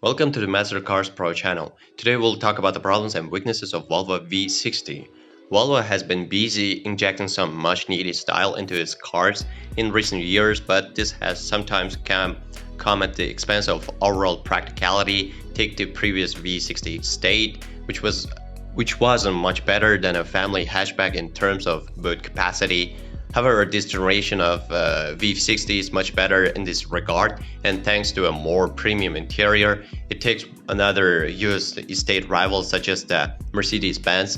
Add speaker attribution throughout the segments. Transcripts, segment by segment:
Speaker 1: Welcome to the Master Cars Pro channel. Today we'll talk about the problems and weaknesses of Volvo V60. Volvo has been busy injecting some much needed style into its cars in recent years, but this has sometimes come at the expense of overall practicality. Take the previous V60 Estate, which wasn't much better than a family hatchback in terms of boot capacity. However, this generation of V60 is much better in this regard, and thanks to a more premium interior, it takes another US estate rivals such as the Mercedes-Benz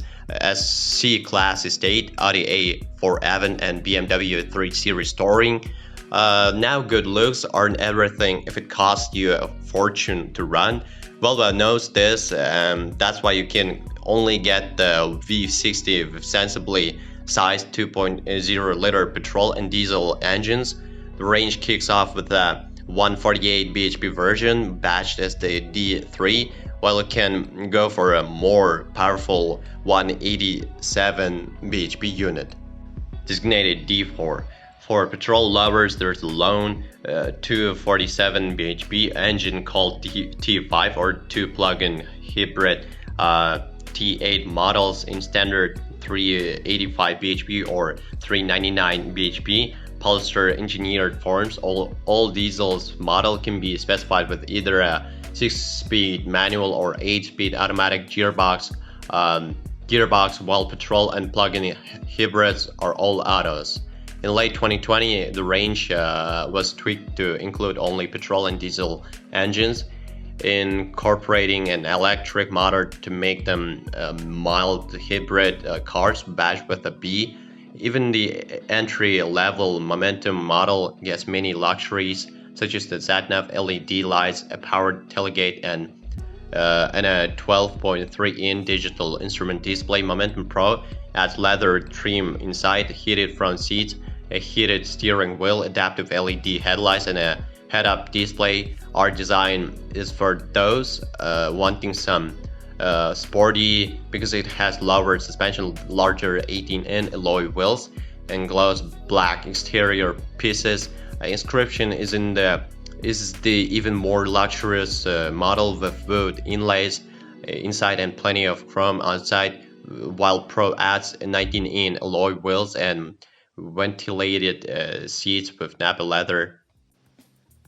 Speaker 1: C-Class estate, Audi A4 Avant, and BMW 3 Series Touring. Now good looks aren't everything if it costs you a fortune to run. Volvo knows this, and that's why you can only get the V60 with sensibly sized 2.0 liter petrol and diesel engines. The range kicks off with the 148 bhp version badged as the D3, while it can go for a more powerful 187 bhp unit, designated D4. For petrol lovers, there's a lone 247 bhp engine called T5 or two plug-in hybrid T8 models in standard 385 bhp or 399 bhp Polestar engineered forms. All diesels model can be specified with either a 6-speed manual or 8-speed automatic gearbox, while petrol and plug-in hybrids are all autos. In late 2020, the range was tweaked to include only petrol and diesel engines, incorporating an electric motor to make them mild hybrid cars badged with a B. Even the entry-level Momentum model gets many luxuries such as the sat-nav LED lights, a powered tailgate, and a 12.3-inch digital instrument display. Momentum Pro adds leather trim inside, heated front seats, a heated steering wheel, adaptive LED headlights, and a head-up display. Our design is for those wanting some sporty, because it has lower suspension, larger 18-inch alloy wheels, and gloss black exterior pieces. Inscription is the even more luxurious model with wood inlays inside and plenty of chrome outside, while Pro adds 19-inch alloy wheels and ventilated seats with Napa leather.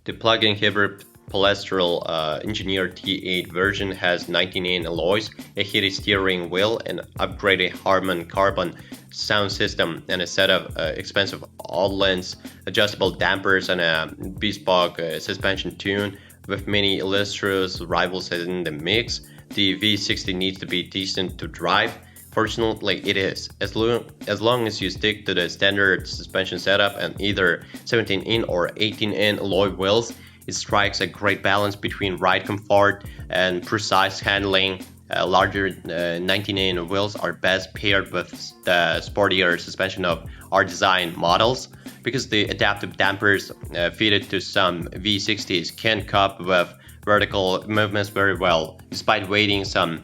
Speaker 1: The plug-in hybrid Polestar engineered T8 version has 19-inch alloys, a heated steering wheel, an upgraded Harman Kardon sound system, and a set of expensive Outlands adjustable dampers and a bespoke suspension tune. With many illustrious rivals in the mix, the V60 needs to be decent to drive. Fortunately, it is, as long as you stick to the standard suspension setup and either 17-inch or 18-inch alloy wheels. It strikes a great balance between ride comfort and precise handling. Larger 19-inch wheels are best paired with the sportier suspension of our design models, because the adaptive dampers fitted to some V60s can cope with vertical movements very well, despite weighing some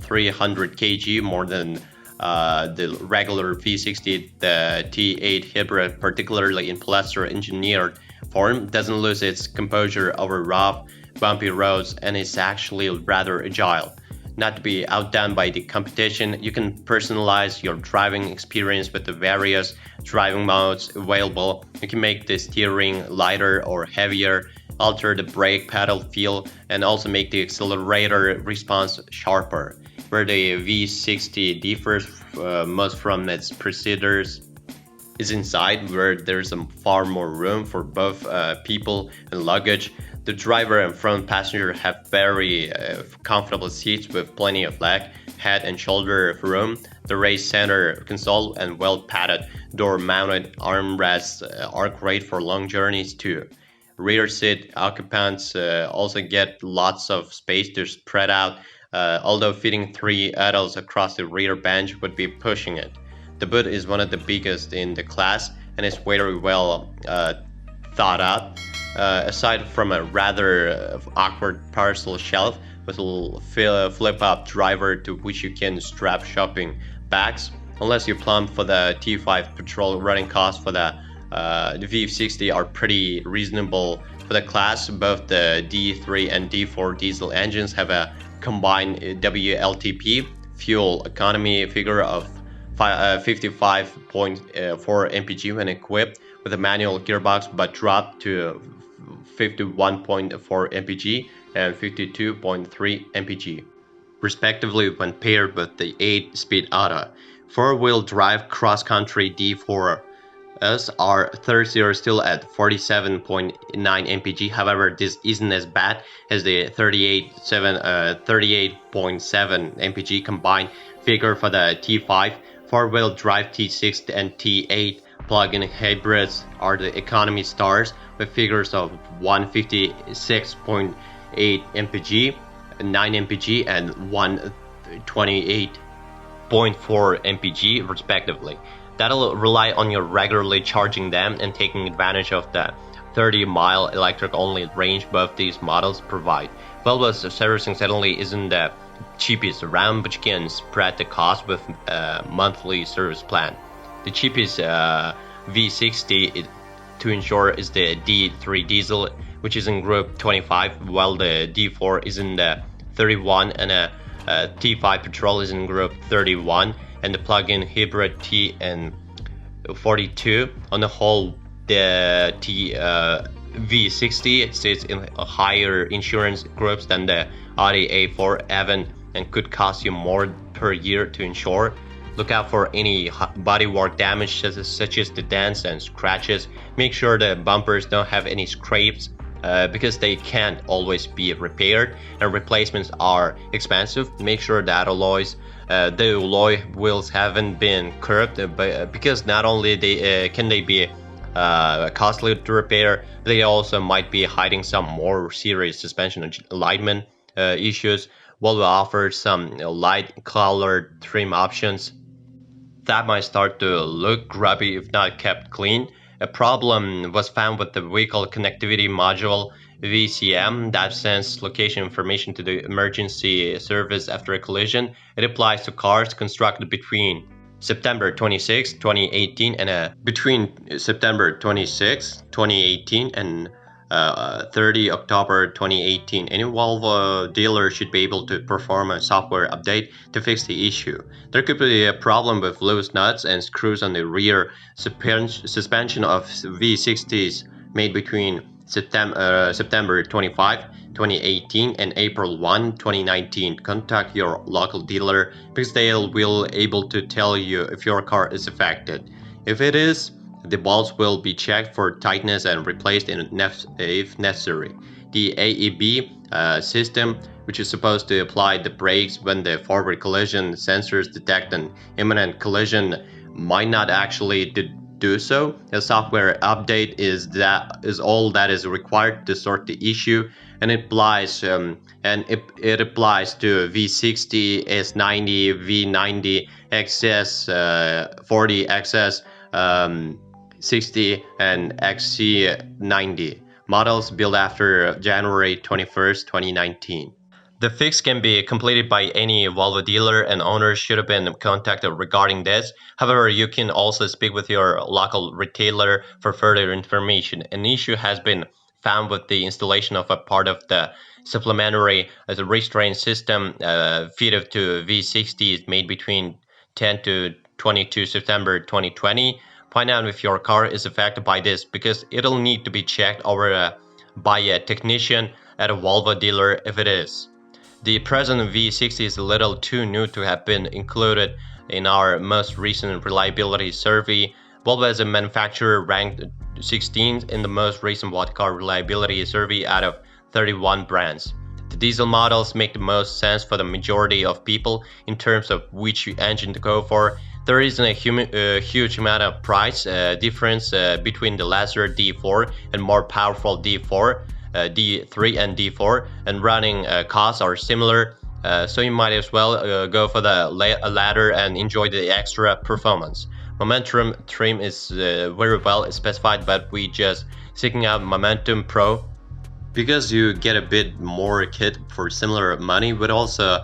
Speaker 1: 300 kg more than the regular V60. The T8 hybrid, particularly in Polestar engineered form, doesn't lose its composure over rough, bumpy roads, and is actually rather agile. Not to be outdone by the competition, you can personalize your driving experience with the various driving modes available. You can make the steering lighter or heavier, alter the brake pedal feel, and also make the accelerator response sharper. Where the V60 differs most from its predecessors is inside, where there's far more room for both people and luggage. The driver and front passenger have very comfortable seats with plenty of leg, head, and shoulder room. The raised center console and well-padded door-mounted armrests are great for long journeys too. Rear seat occupants also get lots of space to spread out, although fitting 3 adults across the rear bench would be pushing it. The boot is one of the biggest in the class and is very well thought out. Aside from a rather awkward parcel shelf with a flip-up driver to which you can strap shopping bags, unless you plumb for the T5 petrol, running costs for the V60 are pretty reasonable For the class, both the D3 and D4 diesel engines have a combined WLTP fuel economy figure of 55.4 mpg when equipped with a manual gearbox, but dropped to 51.4 mpg and 52.3 mpg, respectively, when paired with the 8-speed auto. Four-wheel drive cross-country D4 SR30 are still at 47.9 mpg. However, this isn't as bad as the 38.7 mpg combined figure for the T5. Four-wheel drive T6 and T8 plug-in hybrids are the economy stars with figures of 156.8 mpg, 9 mpg, and 128.4 mpg, respectively. That'll rely on you regularly charging them and taking advantage of the 30-mile electric-only range both these models provide. Volvo's servicing certainly isn't the cheapest around, but you can spread the cost with a monthly service plan. The cheapest V60 to insure is the D3 diesel, which is in group 25, while the D4 is in the 31, and a T5 petrol is in group 31, and the plug-in hybrid T and 42. On the whole, the V60 sits in a higher insurance groups than the Audi A4 Avant and could cost you more per year to insure. Look out for any bodywork damage such as the dents and scratches. Make sure the bumpers don't have any scrapes, because they can't always be repaired and replacements are expensive. Make sure that the alloy wheels haven't been curved, because not only can they be costly to repair, they also might be hiding some more serious suspension alignment issues. Volvo offers some light colored trim options that might start to look grubby if not kept clean. A problem was found with the Vehicle Connectivity Module VCM that sends location information to the emergency service after a collision. It applies to cars constructed between September 26, 2018 and between September 26, 2018 and 30 October 2018. Any Volvo dealer should be able to perform a software update to fix the issue. There could be a problem with loose nuts and screws on the rear suspension of V60s made between September 25, 2018 and April 1, 2019. Contact your local dealer because they will able to tell you if your car is affected. If it is, the bolts will be checked for tightness and replaced if necessary. The AEB system, which is supposed to apply the brakes when the forward collision sensors detect an imminent collision, might not actually do so. A software update is all that is required to sort the issue, and it applies to V60, S90, V90, XS40, XS 60 and XC90 models built after January 21st, 2019. The fix can be completed by any Volvo dealer, and owners should have been contacted regarding this. However, you can also speak with your local retailer for further information. An issue has been found with the installation of a part of the supplementary restraint system fitted to V60 made between 10 to 22 September 2020. Find out if your car is affected by this, because it'll need to be checked over by a technician at a Volvo dealer if it is. The present V60 is a little too new to have been included in our most recent reliability survey. Volvo as a manufacturer ranked 16th in the most recent What Car Reliability survey out of 31 brands. The diesel models make the most sense for the majority of people in terms of which engine to go for. There isn't a huge amount of price difference between the lesser D4 and more powerful D3 and D4, and running costs are similar, so you might as well go for the latter and enjoy the extra performance. Momentum trim is very well specified, but we just seeking out Momentum Pro because you get a bit more kit for similar money. Would also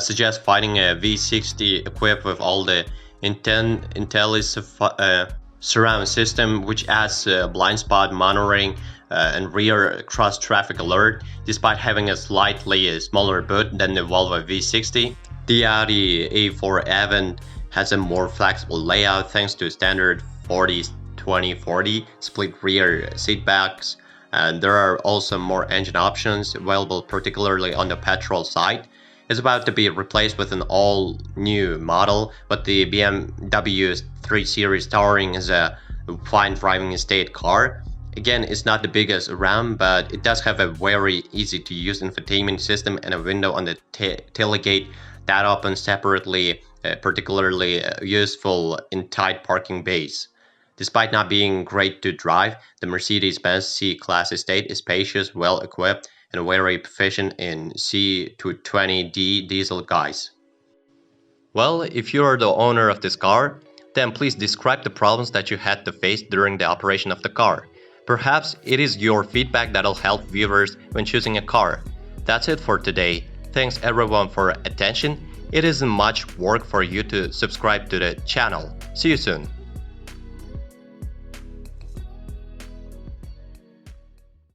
Speaker 1: suggest finding a V60 equipped with all the IntelliSify surround system, which adds blind spot monitoring and rear cross traffic alert. Despite having a slightly smaller boot than the Volvo V60, the Audi A4 Avant has a more flexible layout thanks to standard 40-20-40 split rear seatbacks, and there are also more engine options available, particularly on the petrol side. It's about to be replaced with an all-new model, but the BMW 3 Series Touring is a fine driving estate car. Again, it's not the biggest around, but it does have a very easy-to-use infotainment system and a window on the tailgate that opens separately, particularly useful in tight parking bays. Despite not being great to drive, the Mercedes-Benz C-Class estate is spacious, well-equipped, and very proficient in C220D diesel guise. Well, if you are the owner of this car, then please describe the problems that you had to face during the operation of the car. Perhaps it is your feedback that'll help viewers when choosing a car. That's it for today. Thanks everyone for attention. It isn't much work for you to subscribe to the channel. See you soon.